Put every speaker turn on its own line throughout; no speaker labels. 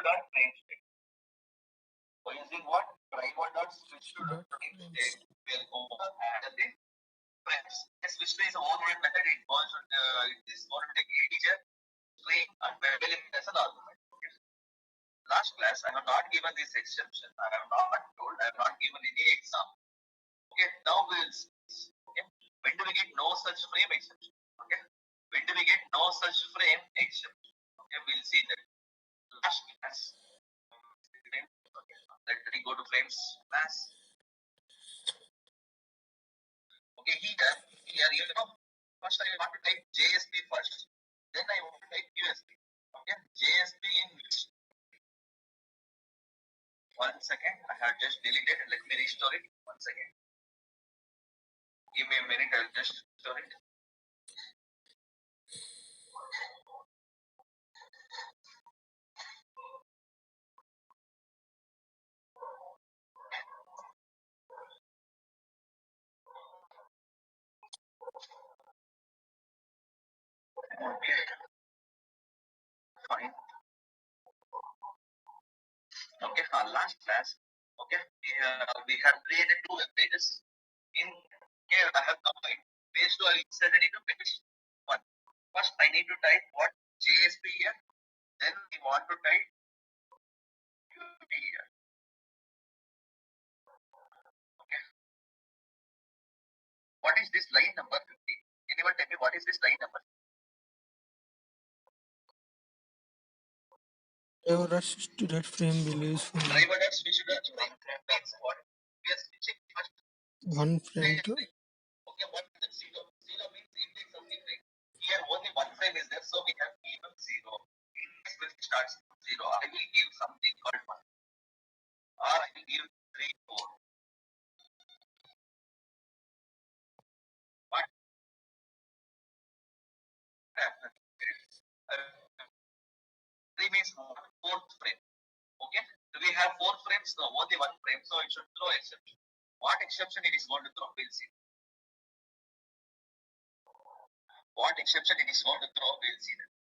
dot frame state. So using what? Driver dot switch to dot frame state will add the frames. A switch to is a overloaded method. It involves it is going to take integer, string, and variable as an argument. Okay. Last class, I have not given this exception. I have not told. I have not given any example. Okay. Now we'll see. Okay. When do we get no such frame exception? Okay. When do we get no such frame exception? Okay. We'll see that. Last class. Let me go to frames class. Okay, here, you know, first I want to type JSP first. Then I want to type USB. Okay, JSP in which? 1 second. I have just deleted. Let me restore it. 1 second. Give me a minute. I'll just restore it. Okay, fine. Okay, last class. Okay, we have created 2 web pages. In here, I have combined page 2. I inserted into page 1. First, I need to type what JSP here. Then we want to type USB here. Okay. What is this line number 50? Anyone tell me what is this line number?
Driver dot switch to that frame will use
Driver dot switch to that frame. What? We are switching first.
1 frame to.
Okay, what is it? 0. 0 means index of the frame. Here only 1 frame is there, so we have given 0. Index will starts from 0. I will give something called 1. Or I will give 3, 4. What? 3 means 4th frame. Okay, so we have 4 frames, no, only 1 frame, so it should throw exception. What exception it is going to throw? We'll see. What exception it is going to throw? We'll see that.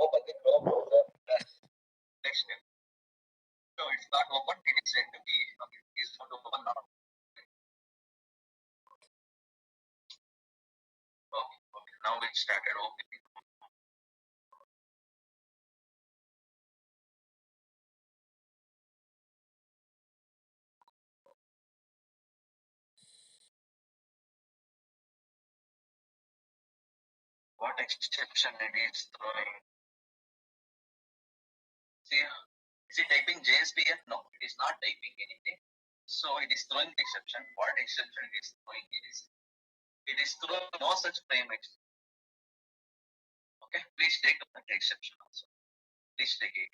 Open the Chrome browser. Next step. No, it's not open. It is going to be. Okay, it's going to open now. Okay. Now it started opening. What exception it is throwing? See, is it typing JSP here? No, it is not typing anything. So it is throwing exception. What exception it is throwing is? It is throwing no such frame exception. Okay, please take that exception also. Please take it.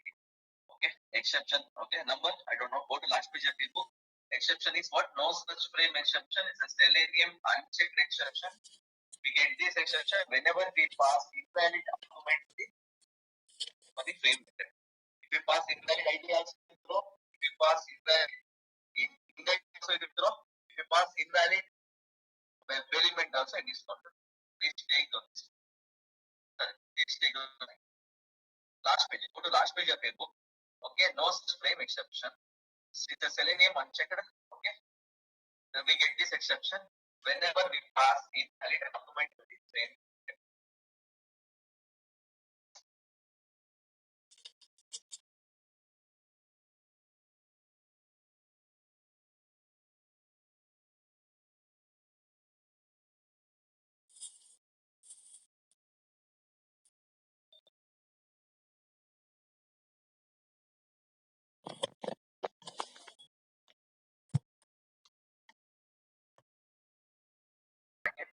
Okay, exception. Okay, number, I don't know. Go to last page of the book. Exception is what? No such frame exception is a Selenium unchecked exception. We get this exception whenever we pass invalid argument for the frame method. If we pass invalid ID also it will throw. If we pass invalid index also it will throw. If we pass invalid element also it is not. Please take those. Please take those. Last page. Go to last page of your book. Okay, no frame exception. It's a Selenium unchecked. Okay, then we get this exception whenever we pass invalid argument to the frame.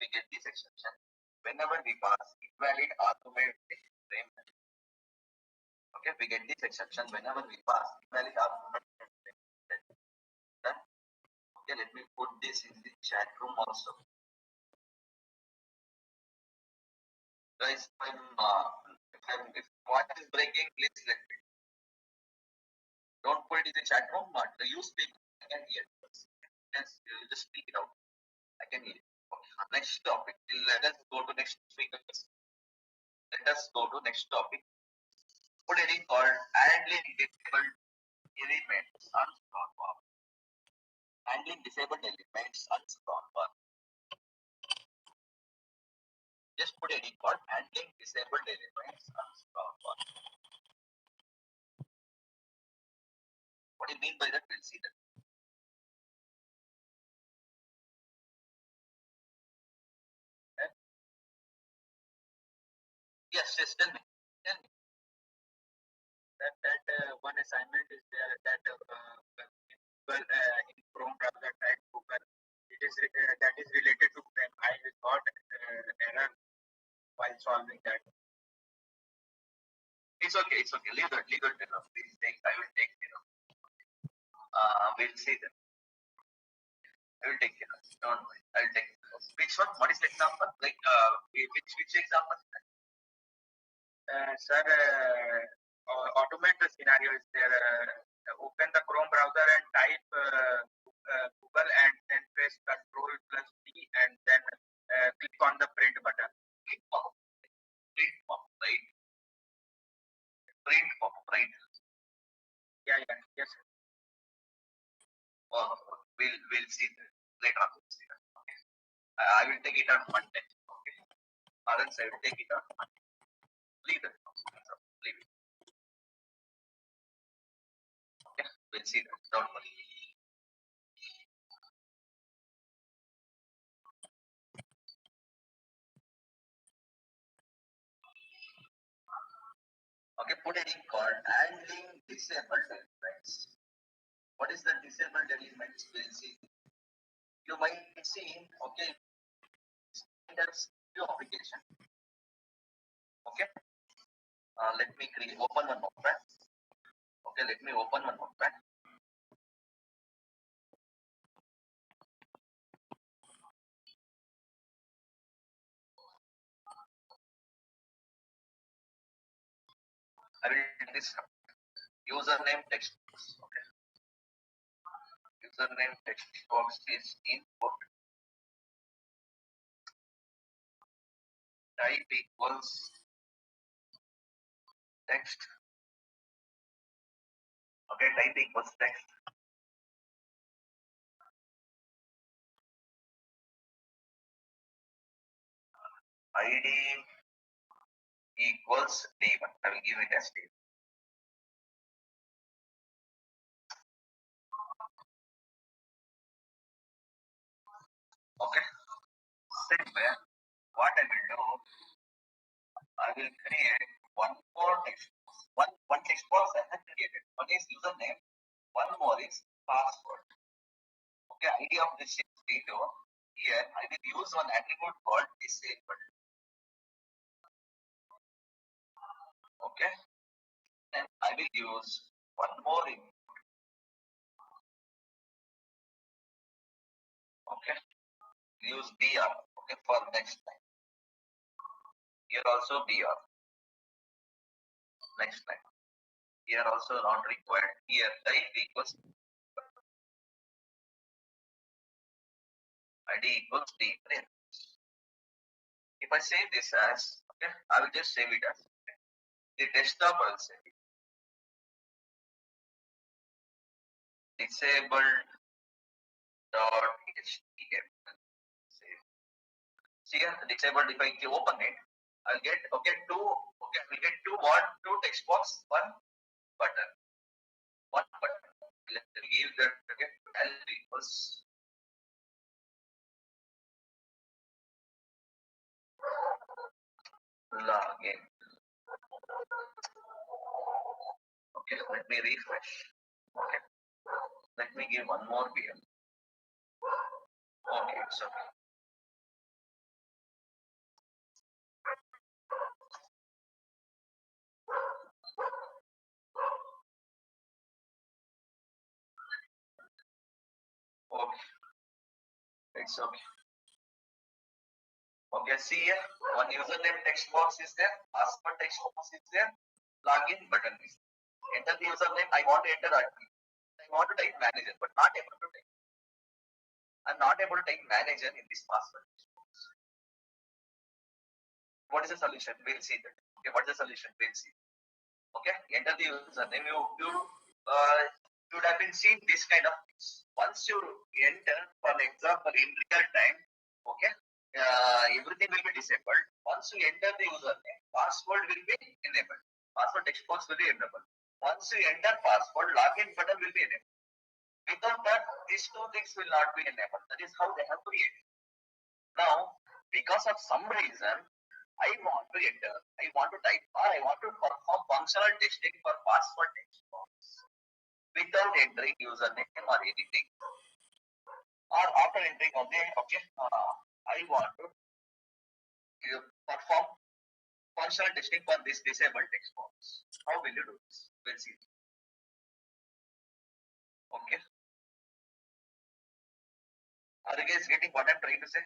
We get this exception whenever we pass invalid argument to the frame. Okay, we get this exception whenever we pass invalid argument to the frame. Okay, let me put this in the chat room also. Guys, if what is breaking, please let me. Don't put it in the chat room, but use speak and hear. Just speak it out. I can hear you. Okay. Next topic. Let us go to next speaker. Let us go to next topic. What is it called? Handling disabled elements on strong bar. Handling disabled elements on strong bar. Just put it called handling disabled elements on strong bar. What do you mean by that? We'll see that. Okay. Yes, yes, tell me. Tell me. That one assignment is there that Google in Chrome browser type Google. It is that is related to frame. I got error while solving that. It's okay. It's okay. Leave that. Leave that. Please take. I will take care of. We'll see that. I will take care of. Don't worry. I'll take care of. Which one? What is the example? Like which example? Sir, automate the scenario is there. Open the Chrome browser and type Google and then press Control plus D and then click on the print button. Click on print pop, right? Print pop, right? Yeah, yes. We'll see that later on. We'll see that. Okay. I will take it on Monday. Okay. Else I will take it on Monday. Leave it. Leave it. Okay. We'll see that. Don't worry. Okay, put it in called handling disabled elements. What is the disabled elements? We'll see. You might see, okay, there's few application. Okay. Let me open one notepad. Okay, let me open one notepad. I will this username text box. Okay. Username text box is input. Type equals text. Okay, type equals text. ID equals D1. I will give it as D1. Okay. Same way, what I will do, I will create one more text box. One text box I have created. One is username, one more is password. Okay, ID of this is D2. Here I will use one attribute called disabled. Okay. Then I will use one more input. Okay. Use BR. Okay, for next time. Here also BR. Next time. Here also not required. Here type equals ID equals D. If I save this as, okay, I will just save it as, okay. The desktop I will save it. Disabled dot html. Save. See here, disabled. If I open it, I'll get two. Okay, I will get two text box, one button. One button. Let's give that again. L equals login. Okay, let me refresh. Okay, let me give one more VM. Okay, it's okay. Okay, it's okay. Okay, see here, one username text box is there, password text box is there, login button is there. Enter the username. I want to enter admin. I want to type manager, but not able to type. I'm not able to type manager in this password. What is the solution? We'll see that. Okay, what is the solution? We'll see. Okay, enter the username. You would have been seeing this kind of things. Once you enter, for example, in real time, okay, everything will be disabled. Once you enter the username, password will be enabled. Password text box will be enabled. Once you enter password, login button will be enabled. Without that, these two things will not be enabled. That is how they have created. Now, because of some reason, I want to enter, I want to type, or I want to perform functional testing for password text box without entering username or anything. Or after entering only, okay, I want to perform functional testing for this disabled text box. How will you do this? We'll see. Okay. Are you guys getting what I'm trying to say?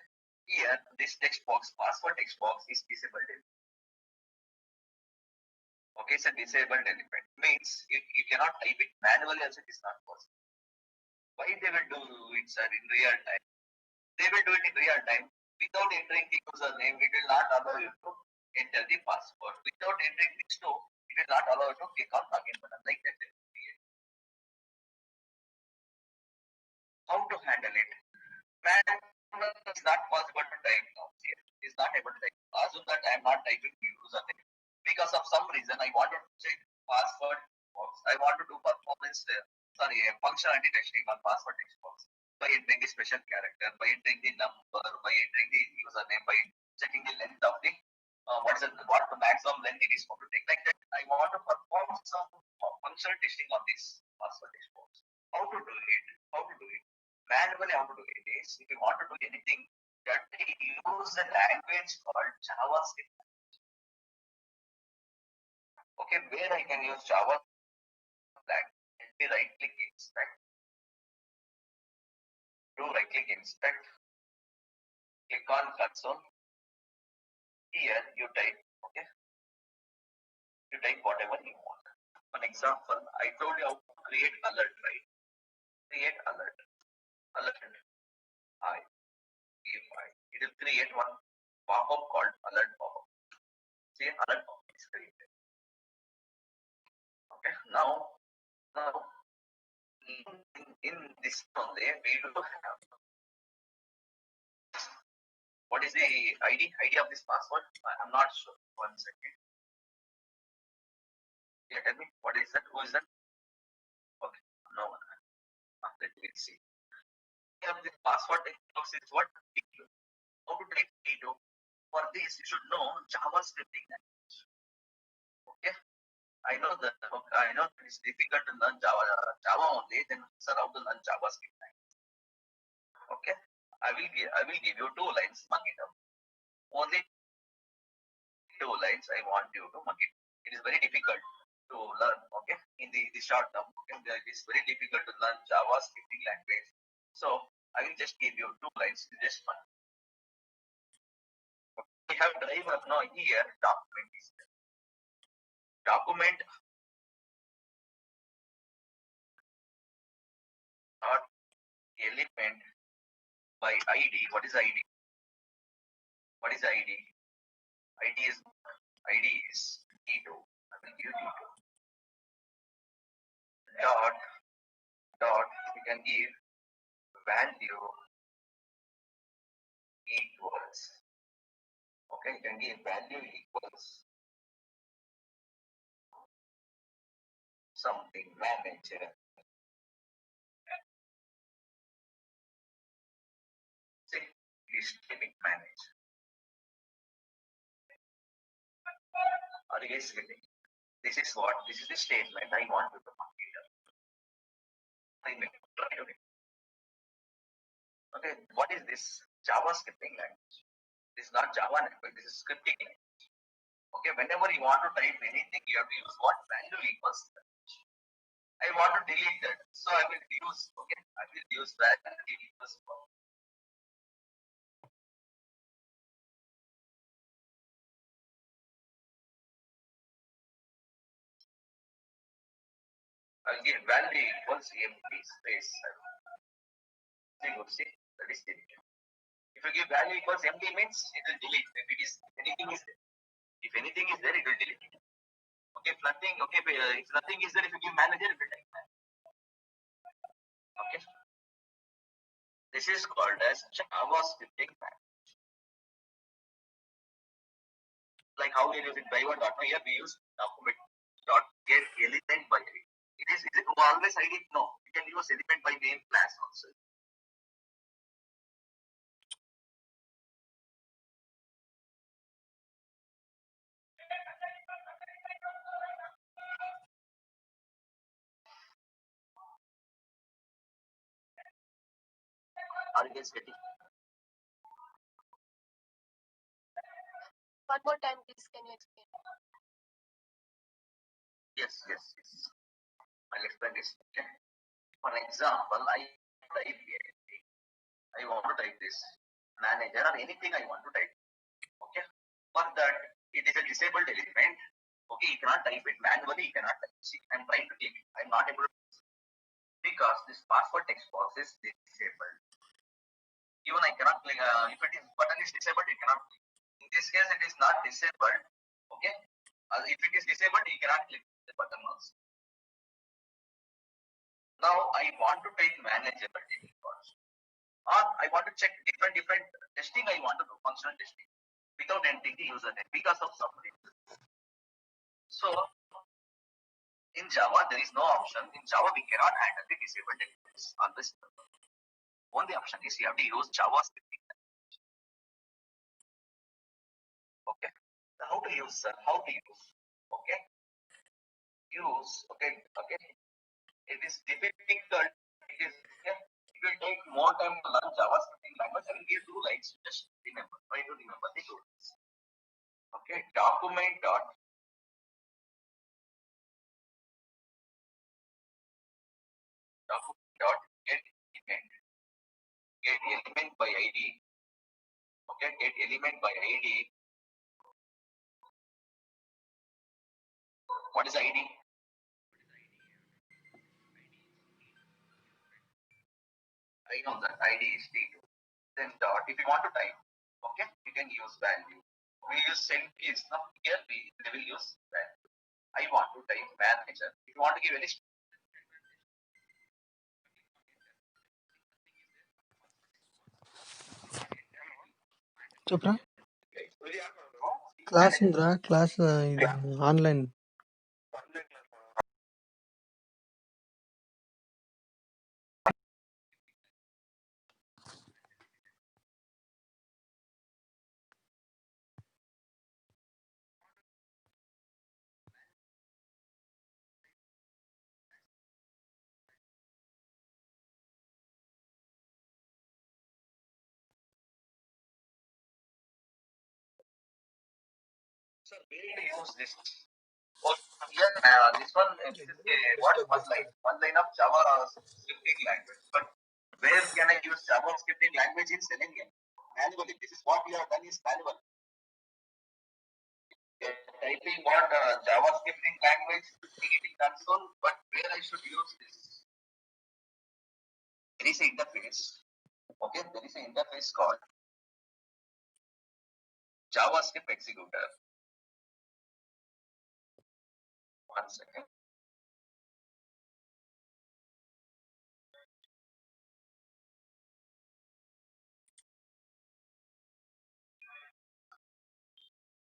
Here, this text box, password text box is disabled. Okay, it's a disabled element. Means you cannot type it manually, also it is not possible. Why they will do it, sir, in real time? They will do it in real time without entering the username. It will not allow you to enter the password. Without entering these two, it will not allow you to click on login button like that. How to handle it? Manual is not possible to type now. Here, it is not able to type. Assume that I am not typing the username because of some reason I want to check password box. I want to do performance. Functionality testing on password text box by entering the special character, by entering the number, by entering the username, by checking the length of the what the maximum length it is going to take. Like that, I want to perform some functional testing on this password text box. How to do it? How to do it? Manually, how to do it is if you want to do anything, that use the language called JavaScript. Okay, where I can use Java flag. Let me right click inspect. Do right click inspect. Click on console. Here you type, okay? You type whatever you want. For example, I told you how to create alert, right? Create alert. Alert. It will create one pop-up called alert pop-up. See, alert pop-up is created. Okay, now in this only we do have what is the ID of this password? I'm not sure. 1 second. Yeah, tell me what is that? Who is that? Okay, no one. Let me see. The password box is what? How to type T2? For this, you should know JavaScripting language. Okay, I know that. Okay, I know it's difficult to learn Java only. Then sir, how to learn JavaScript language? Okay, I will give you 2 lines. Mark it up. Only 2 lines. I want you to mark it. It is very difficult to learn. Okay, in the short term, okay, it is very difficult to learn JavaScripting language. So I will just give you 2 lines. Just one. We have driver now here. Document is there. Document dot element by ID. What is ID? What is ID? ID is T2. I will give T2. Dot. You can give value equals. Okay, you can give value equals something manager. See, this typing manager. Are you guys getting? This is what? This is the statement I want you to mark it up. Try to. Okay, what is this? JavaScripting language. This is not Java language, this is scripting language. Okay, whenever you want to type anything, you have to use what? Value equals. I want to delete that. So I will use, okay, I will use value equals. I'll give value equals empty space. See, That is deleted. If you give value equals empty means it will delete. If it is anything is there. If anything is there, it will delete it. Okay, if nothing, if nothing is there, if you give manager, it will type manager. Okay. This is called as Java scripting language. Like how we use in driver.no, here we use document dot get element by ID. It is always ID? No. You can use element by name class also. Are you guys getting?
One more time, please. Can you explain?
Yes. I'll explain this. Okay. For example, I type here. I want to type this manager or anything I want to type. Okay. For that, it is a disabled element. Okay, you cannot type it manually. You cannot type. See, I'm trying to click it. I'm not able to because this password text box is disabled. Even I cannot click. If it is button is disabled, you cannot click. In this case, it is not disabled. Okay. If it is disabled, you cannot click the button also. Now I want to type manager or I want to check different testing. I want to do functional testing without entering the username because of some reason. So in Java, there is no option. In Java, we cannot handle the disabled elements on this. Only option is you have to use Java scripting. Okay. So how to use, sir? How to use? Okay. Use. Okay. It is difficult. It is. Yeah. It will take more time to learn Java scripting language. I will give 2 lines. Just remember. Try to remember the 2 lines. Okay. Document dot get element. Get element by ID. Okay. Get element by ID. What is ID? I know that ID is T2. Then dot. If you want to type, okay, you can use value. We use send keys. Now here they will use value. I want to type manager. If you want to give any
చెప్పరా class ఉందిరా class ఇది online
sir, where to use this? Oh, here, this one is what one line of Java scripting language. But where can I use Java scripting language in Selenium? Manually. This is what we have done is manual. Typing what Java scripting language in console, but where I should use this? There is an interface. Okay, there is an interface called JavaScript executor. One second.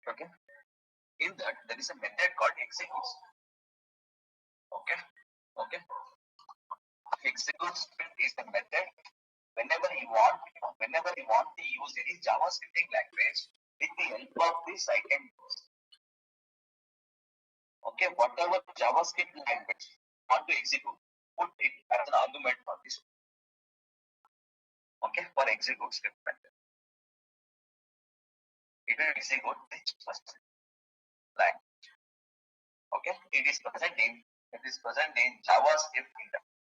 Okay. In that, there is a method called execute. Okay. Execute script is the method whenever you want to use any JavaScripting language with the help of this I can use. Okay, whatever JavaScript language you want to execute, put it as an argument for this. Okay, for execute script method. It will execute this first language. Okay, it is present in JavaScript interface.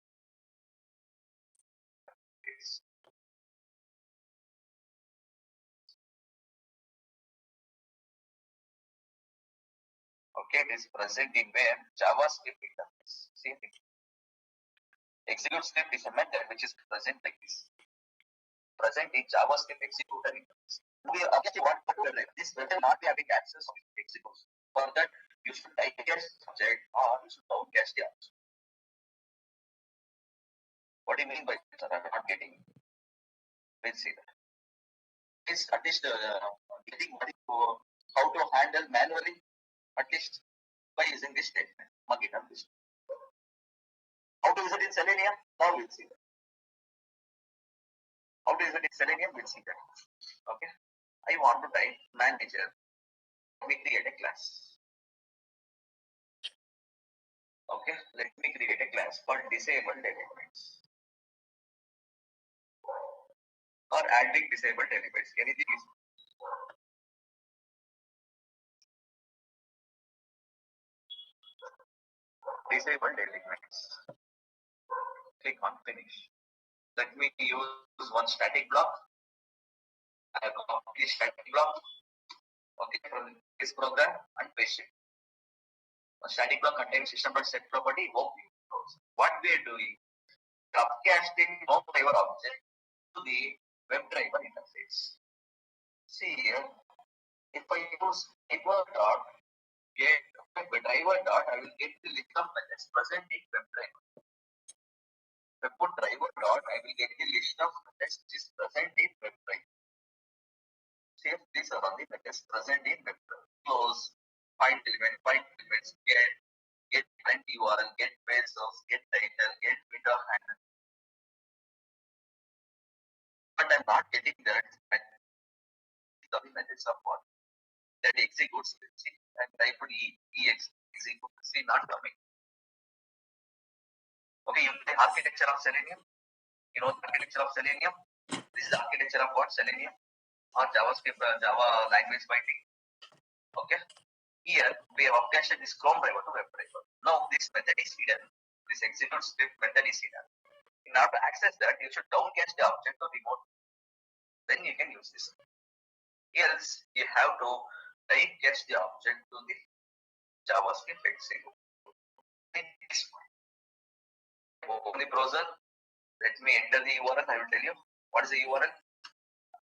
Okay, it is present in where JavaScript interface. Same thing. Execute script is a method which is present like this. present in JavaScript executor interface. We obviously want to do this web not be having access to executors. For that, you should type subject or you should downcache the object. What do you mean by this? I'm not getting. We'll see that. It's at least getting how to handle manually, at least by using this statement. How to use it in Selenium? Now we'll see that. How to use it in Selenium? We'll see that. Okay. I want to type manager. Let me create a class. Okay. Let me create a class for disabled elements. Or adding disabled elements. Anything is disabled elements. Click on finish. Let me use one static block. I have copied this static block. Okay, from this program and paste it. A static block contains system.set property. What we are doing, upcasting of driver object to the WebDriver interface. See here, if I use driver dot get driver dot, I will get the list of methods present in WebDriver. If I put driver dot, I will get the list of methods which is present in WebDriver. See, these are all the methods present in WebDriver. Close, find elements, get event URL, get page source, get title, get window handle. But I'm not getting that. The methods of what? That executes, see, and type ex execute, see, not coming. Okay, you play architecture of Selenium. You know the architecture of Selenium? This is the architecture of what? Selenium or JavaScript, Java language binding. Okay. Here we have upcasted this Chrome driver to WebDriver. Now this method is hidden. This execute script method is hidden. In order to access that, you should downcache the object to remote. Then you can use this. Else you have to typecache the object to the JavaScript execute. Open the browser. Let me enter the URL. I will tell you what is the URL.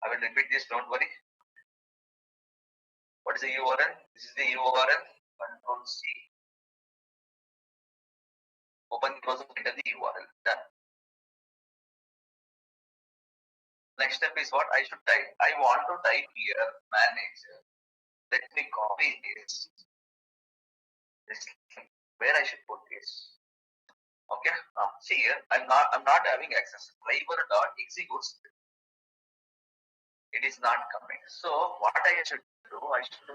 I will repeat this. Don't worry. What is the URL? This is the URL. Control C. Open the browser. Enter the URL. Done. Next step is what I should type. I want to type here manager. Let me copy this. Where I should put this. Okay. See here, I'm not having access. Driver dot executes. It is not coming. So what I should do, I should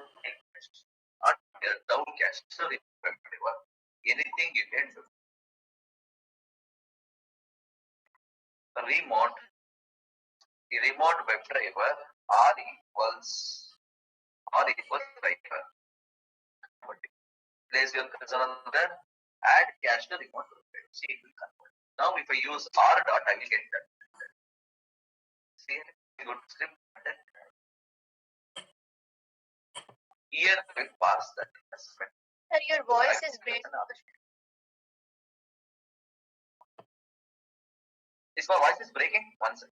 downcache. So anything you can do. The remote WebDriver R equals driver. Place your cursor on there. Add cache to remote WebDriver. See, it will convert. Now if I use R dot, I will get that. See, good script. Here I will pass that.
Sir, your voice is breaking.
Is my voice is breaking? One second.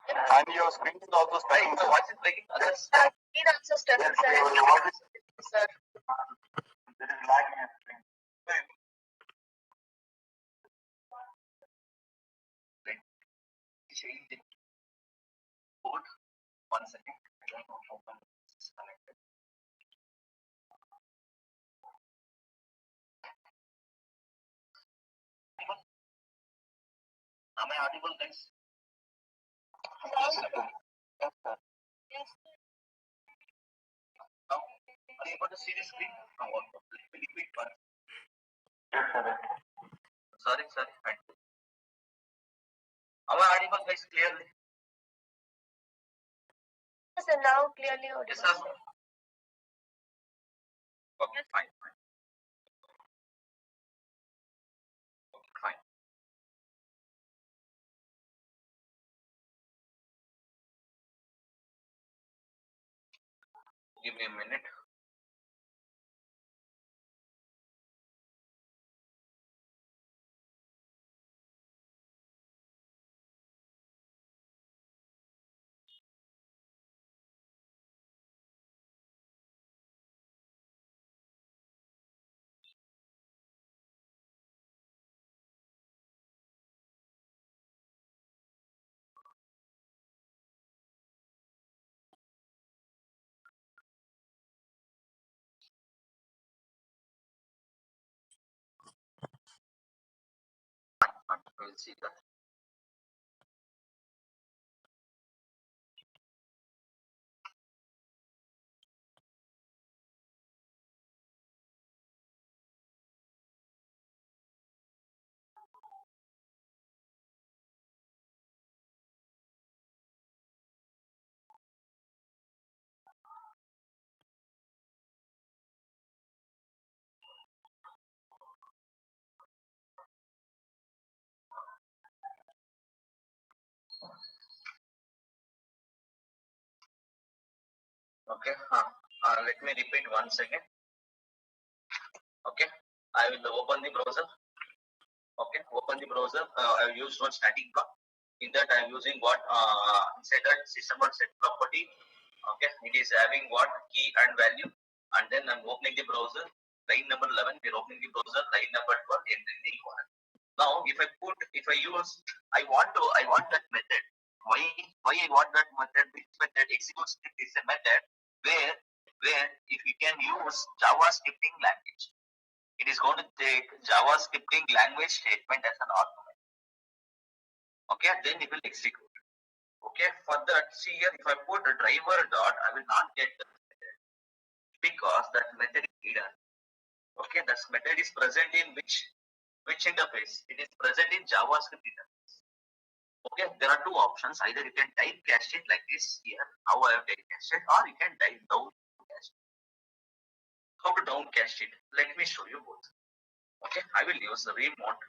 And your screen is also stuck. My voice is breaking. Others.
Screen also stuck, sir. Sir.
There is lag in your screen. Change the code. 1 second. I don't know how one is connected. Am I audible, guys? Yes, sir.
Yes.
Now, are you able to see the screen? Let me repeat once. Yes, sir. Sorry. Am I audible, guys, clearly?
Yes, sir, now clearly audible.
Yes, sir. Okay, fine. Okay, fine. Give me a minute. We'll see that. Okay. Let me repeat once again. Okay. I will open the browser. Okay. Open the browser. I have used one static block. In that, I am using what inside that system.set property. Okay. It is having what key and value. And then I'm opening the browser. Line number 11. We're opening the browser. Line number 12. Entering the equal. Now, if I use, I want that method. Why I want that method? Which method? Execute script is a method where if you can use Java scripting language, it is going to take Java scripting language statement as an argument. Okay, then it will execute. Okay, for that, see here, if I put a driver dot, I will not get the method because that method is hidden. Okay, that method is present in which interface? It is present in JavaScript interface. Okay, there are two options. Either you can typecast it like this here, how I have typecast it, or you can downcast it. How to downcast it? Let me show you both. Okay, I will use the remote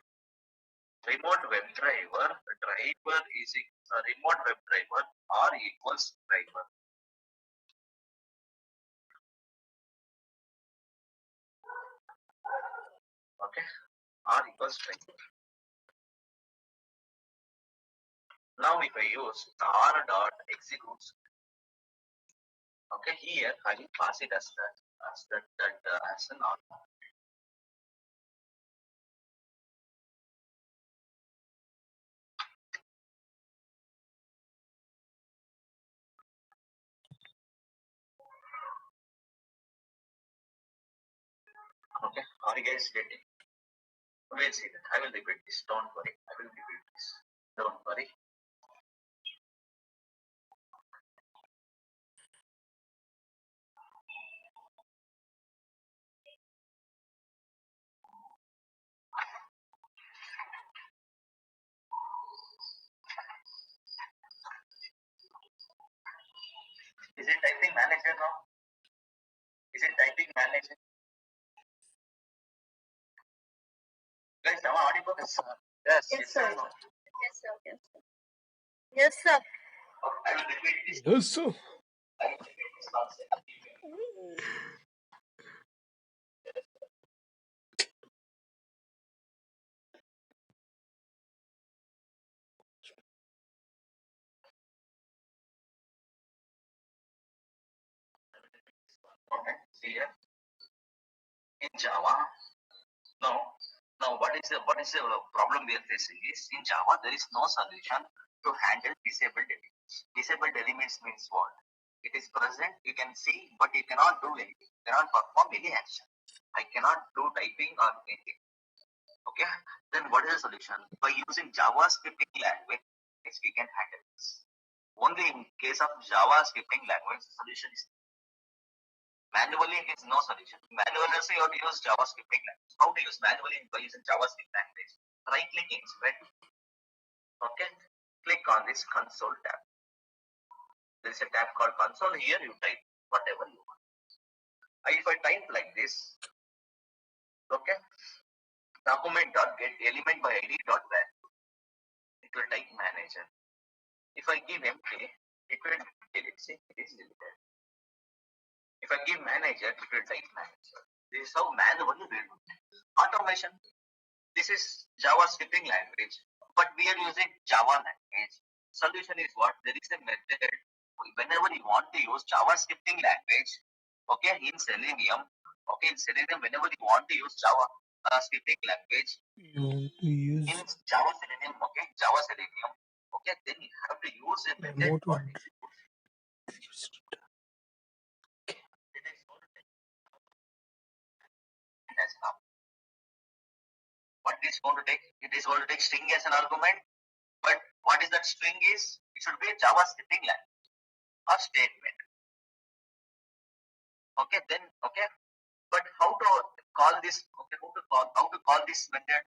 web driver. Driver is a remote web driver R equals driver. Okay, R equals driver. Now if I use R dot executes, okay, here I will pass it as an argument. Okay, are you guys getting? We'll see that. I will repeat this. Don't worry. I will repeat this. Don't worry. Is it typing manager now? Is it typing manager? Guys, am I audible? Yes, sir. Yes,
Yes,
yes,
sir.
no?
Yes, sir. Yes, sir. Yes, sir.
I will repeat this.
Yes, sir.
I will repeat this concept. Okay, see here. In Java, now what is the problem we are facing is in Java there is no solution to handle disabled elements. Disabled elements means what? It is present, you can see, but you cannot do anything. You cannot perform any action. I cannot do typing or anything. Okay, then what is the solution? By using Java scripting language, we can handle this. Only in case of Java scripting language, the solution is manually. It is no solution. Manually, also you have to use Java scripting language. How to use manually by using JavaScript language? Right clicking, spread. Okay, click on this console tab. There is a tab called console. Here you type whatever you want. If I type like this, okay, document.get element by id dot value. It will type manager. If I give empty, it will delete. See, it is deleted. If I give manager, it will type manager. This is how manually we do it. Automation. This is Java scripting language, but we are using Java language. Solution is what? There is a method. Whenever you want to use Java scripting language, okay, in Selenium, whenever you want to use Java scripting language,
use
in Java Selenium, okay, then you have to use a method
remote
called
one.
execute. It is called as now. What is is going to take string as an argument. But what is that string is? It should be a Java scripting language or statement. Okay, then okay. But how to call this? Okay, how to call this method?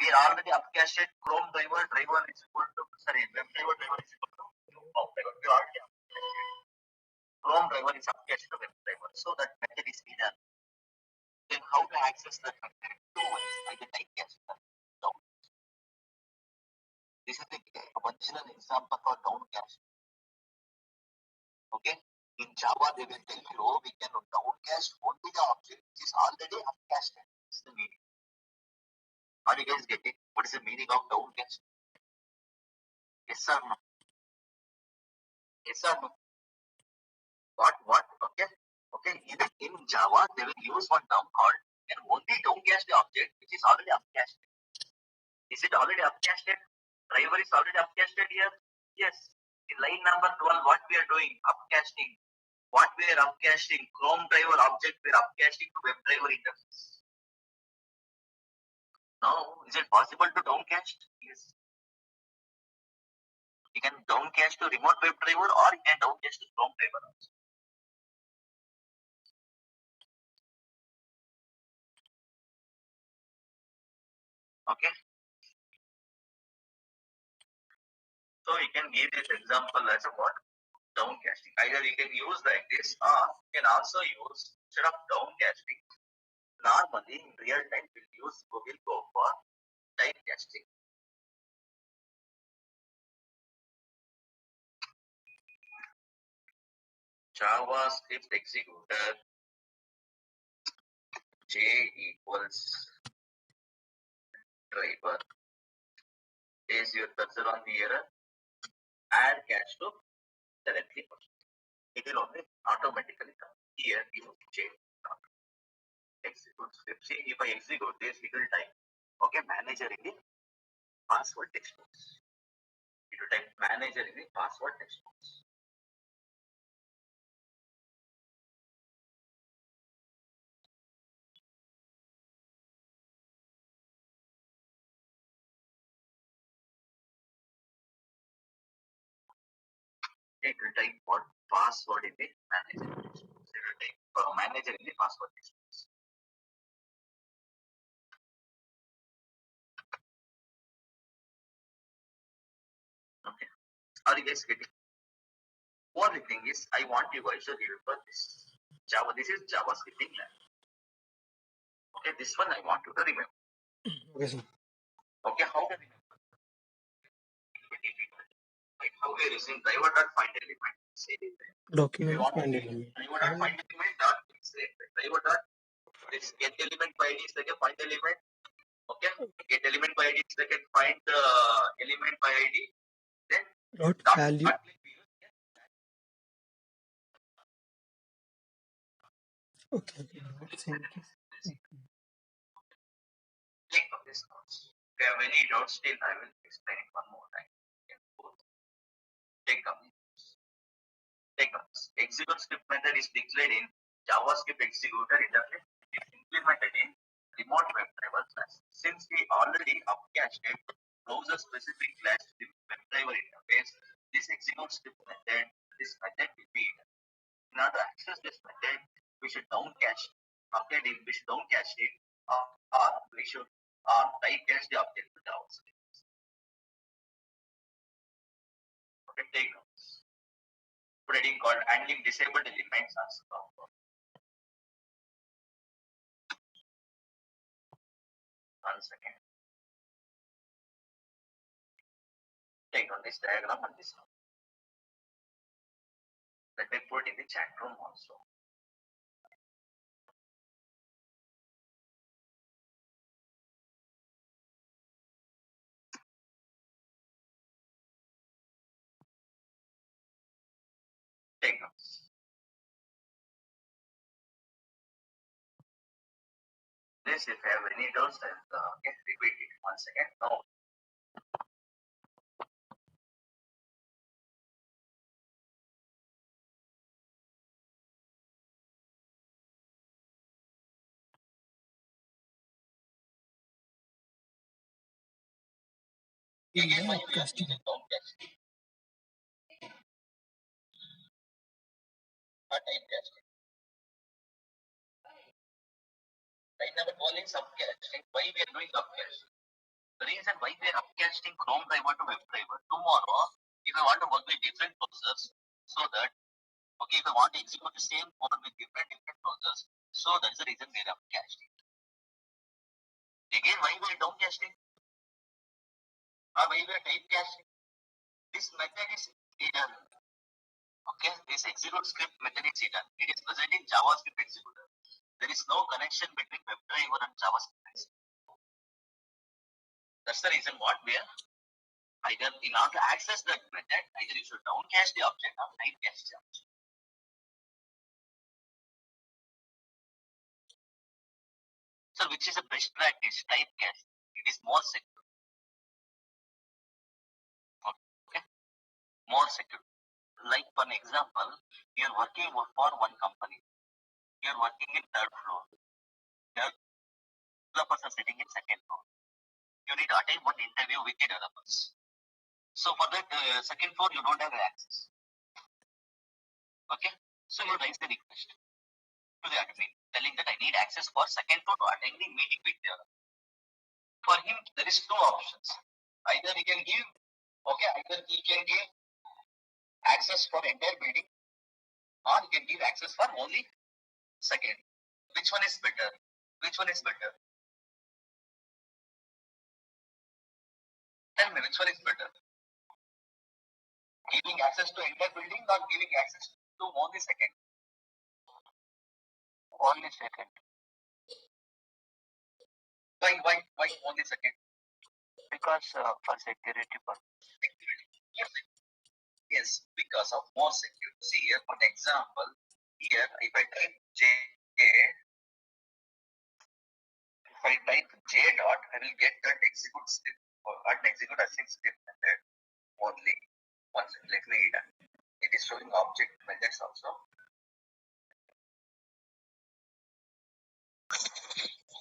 We are already upcasted Chrome driver is equal to web driver is equal to Chrome driver. We already upcasted Chrome driver is upcasted to web driver, so that method is hidden. Then how to access that method? Two ways. Either typecast or down. This is the original example for downcast. Okay. In Java, they will tell you we can downcast only the object which is already upcasted. This is the meaning. Are you guys getting what is the meaning of downcast? Yes or no? Yes or no? What? Okay. Okay. Even in Java, they will use one term called can only downcast the object which is already upcasted. Is it already upcasted? Driver is already upcasted here? Yes. In line number 12, what we are doing? Upcasting. What we are upcasting? Chrome driver object we are upcasting to web driver interface. Now, is it possible to downcast? Yes. You can downcast to remote web driver or you can downcast to Chrome driver also. Okay. So you can give this example as a what? Downcasting. Either you can use like this or you can also use instead of downcasting. Normally in real time we'll go for typecasting. JavaScript executor J equals driver. Place your cursor on the error. Add catch to directly. It will only automatically come. Here you change execute script. See, if I execute this, it will type okay manager in the password text box. It will type manager in the password text box. It will type what password in the manager text box. It will type manager in the password text box. Okay. Are you guys getting? Only thing is, I want you guys to remember this. Java. This is JavaScript language. Okay, this one I want you to remember.
Okay, sir.
Okay, how can we remember? Like how we are using driver.find element. Say
Document find element.
driver.find element dot say driver dot this get element by id is like a find element. Okay, get element by id is like a find element by id. Then
Dot value. Okay. Same case.
Take of this course. If you have any doubts, still I will explain it one more time. Take of this. Execute script method is declared in JavaScript executor interface. It is implemented in remote web driver class. Since we already upcasted browser specific class to the web driver interface, this execute script method, this method will be in order to access this method, we should downcache. Okay, we should downcache it, or we should typecache the object to JavaScript. Okay, take notes. Heading called handling disabled elements as well. One second. Take on this diagram and this one. Let me put in the chat room also. Take notes. This, if you have any doubts, I'll repeat it once again. No. Again, why we are
Upcasting.
using downcasting or typecasting? Right now, we're calling subcasting. Why we are doing upcasting? The reason why we are upcasting Chrome driver to WebDriver tomorrow, if I want to work with different browsers, so that okay, if I want to execute the same code with different browsers, so that's the reason we are upcasting. Again, why we are downcasting or why we are typecasting? This method is hidden. Okay, this execute script method is hidden. It is present in JavaScript executor. There is no connection between WebDriver and JavaScript. That's the reason what we are either in order to access that method, either you should downcast the object or typecast the object. So which is the best practice? Typecast. It is more secure. Okay, more secure. Like for an example, you are working for one company. You are working in third floor. Developers are sitting in second floor. You need to attend one interview with the developers. So for that second floor, you don't have access. Okay, so you raise the request to the admin, telling that I need access for second floor to attend the meeting with the developer. For him, there is two options. Either he can give access for entire building, or he can give access for only second. Which one is better? Which one is better? Tell me, which one is better? Giving access to entire building or giving access to only second? Only second. Why only second? Because for security purpose. Yes, because of more security. See here, for example, here if I type J dot, I will get that execute script or execute async script method only. Once let me read it is showing object methods also.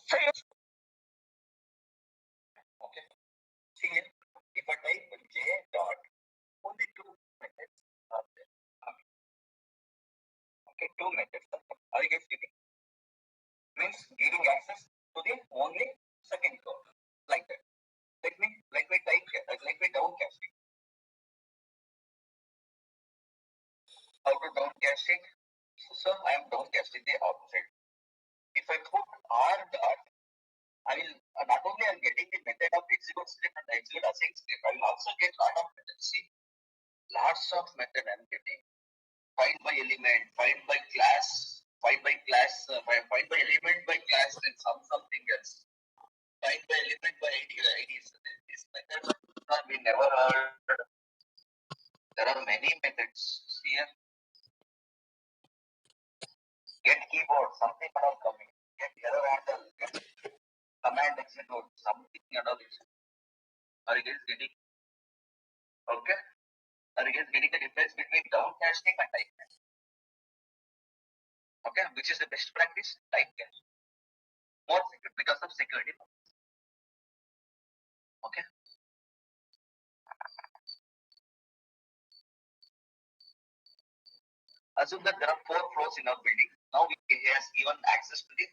Okay. See here, if I type J dot, only two methods are there. Okay, two methods. Are you guys getting? Means giving access to the only second code like that. Let me downcast it. How to downcast it? So I am downcasting the object. If I put R dot, I will not only I'm getting the method of execute script and execute async script, I will also get lot of methods. See, lots of method I'm getting. Find by element, find by class, find by element by class, and something else. Find by element by IDs. This method we never heard. There are many methods here. Get keyboard, something are all coming. Get error handle, get command execute, something and all is. Are you guys getting? Okay. Are you guys getting the difference between downcasting and typecasting? Okay, which is the best practice? Typecasting. More secure because of security. Okay. Assume that there are 4 floors in our building. Now he has given access to the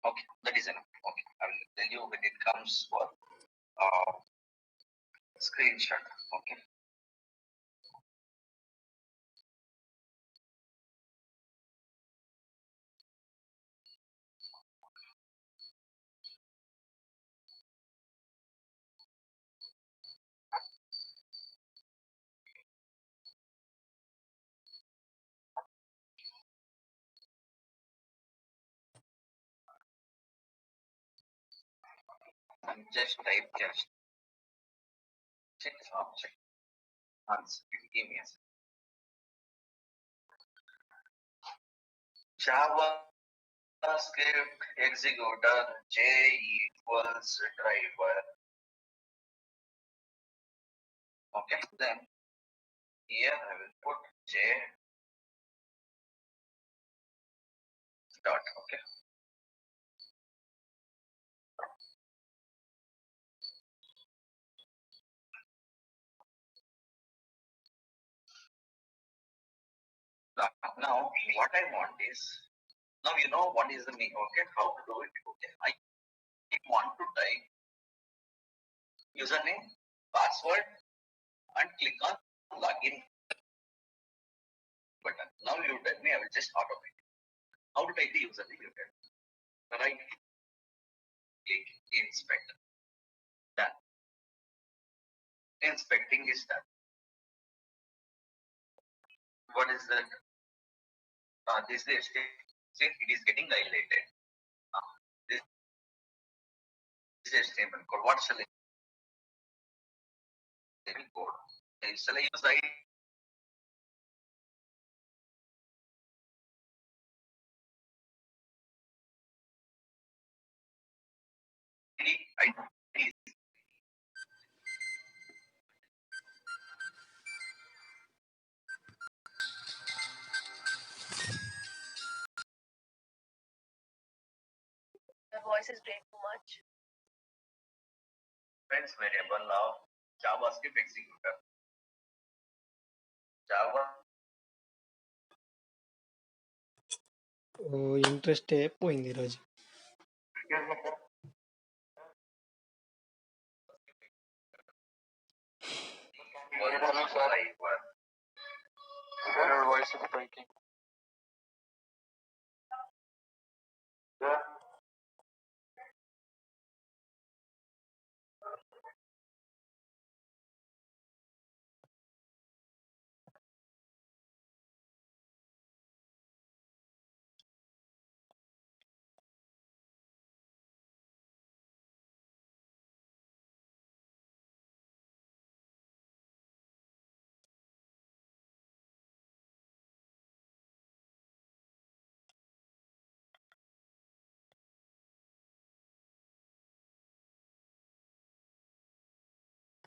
okay, that is enough. Okay, I will tell you when it comes for screenshot. Okay. And just typecast. Check this object. Answer. Give me a second. JavaScript executor J equals driver. Okay, then here I will put J dot. Okay. Now, what I want is, now you know what is the me, okay, how to do it, okay. I want to type username, password, and click on login button. Now you tell me, I will just automate. How to type the username, you tell me. Right click, inspect. Done. Inspecting is done. What is that? This is the see, it is getting dilated. This is HTML code. What shall I code? Shall I use ID?
Your voice is breaking too much.
Friends variable of JavaScript executor. Java
ఓ ఇంట్రెస్టే పోయింది ఈరోజు.
voice is breaking.